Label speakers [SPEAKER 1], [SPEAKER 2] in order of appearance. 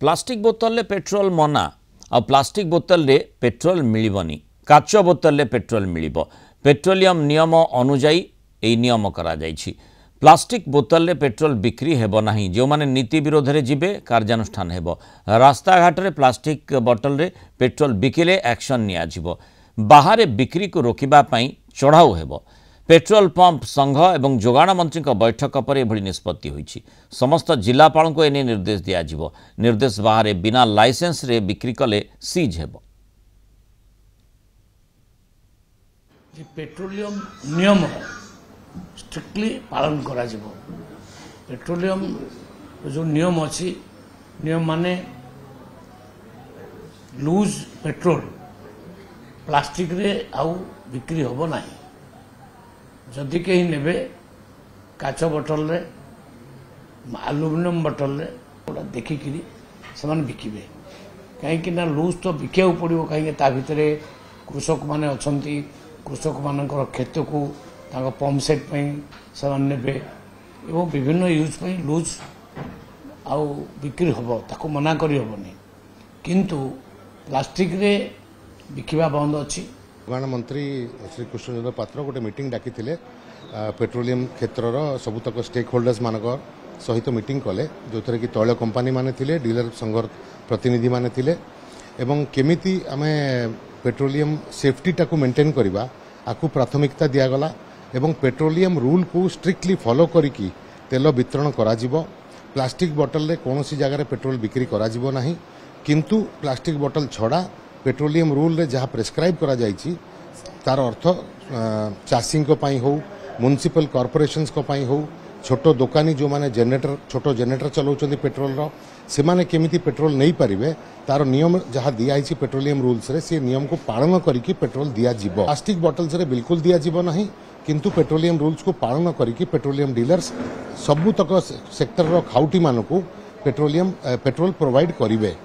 [SPEAKER 1] Plastic बोतल petrol मना आ plastic बोतल रे पेट्रोल मिलिबनी काच बोतल पेट्रोल मिलिबो पेट्रोलियम नियम अनुजाई एई नियम करा जायछि। प्लास्टिक बोतल पेट्रोल बिक्री हेबो नाही। जो माने नीति विरोध रे जिबे कार्यानुष्ठान हेबो। रास्ता घाट रे प्लास्टिक बोतल रे पेट्रोल बिकिले एक्शन निया जिवो। बाहर बिक्री को रोकिबा पई चढ़ाऊ हेबो। पेट्रोल पंप संघ एवं जोगाण मंत्री बैठक पर एभली निष्पत्ति होईछि। समस्त जिलापाल को एने निर्देश दिया जिवो। निर्देश बाहर बिना लाइसेंस रे बिक्री कले सीज हेबो।
[SPEAKER 2] पेट्रोलियम नियम स्ट्रिक्टली पालन करा जिवो। पेट्रोलियम जो नियम अच्छी नियम माने लूज पेट्रोल प्लास्टिक रे आउ बिक्री होबो नाही। जदि कहीं नेबे काच बोतल रे एल्युमिनियम बोतल रे ओला देखिकी से बिकिबे कहीं ना लूज तो बिका पड़ो कहीं भितर कृषक माने अछंती कृषक मानकर खेत को पंप सेट से नेबे एवं विभिन्न यूज लूज आउ बिक्री हम ताको मना करी हबनी किंतु प्लास्टिक रे बिकिबा बंद अच्छी।
[SPEAKER 3] जोगाण मंत्री श्री कृष्णचंद्र पात्र गोटे मीटिंग डाकी पेट्रोलियम क्षेत्रर सबुतक स्टेक होल्डर्स मान सहित मीटिंग कले जो थे कि तैल कंपानी माने थिले डीलर संघ प्रतिनिधि माने थिले एवं केमिति आमे पेट्रोलियम सेफ्टी टाकू मेंटेन करबा आकु प्राथमिकता दियागला एवं पेट्रोलियम रूल को स्ट्रिक्टली फॉलो करिकी तेल वितरण करा जिवो। प्लास्टिक बोतल रे कोनोसी जगह पेट्रोल बिक्री करा जिवो नाही किंतु प्लास्टिक बोतल छड़ा पेट्रोलियम रूल रे जहाँ प्रेस्क्राइब करा जाइछि तार अर्थ चाषी हो म्युनिसिपल कॉर्पोरेशंस को हो छोटो दुकानी जो माने जेनेटर छोटो जेनेटर चलाउछन्ती पेट्रोल रो से माने केमिति पेट्रोल नहीं पारिबे तार नियम जहाँ दियाइछि पेट्रोलियम रूल्स रे से नियम को पालन करिकी पेट्रोल दिया जिवो। प्लास्टिक बोतल्स रे बिल्कुल दिया जिवो नाही किंतु पेट्रोलियम रूल्स को पालन करिकी पेट्रोलियम डीलर्स सबुतक सेक्टर रो खाउटी मानकू पेट्रोल प्रोवाइड करिवे।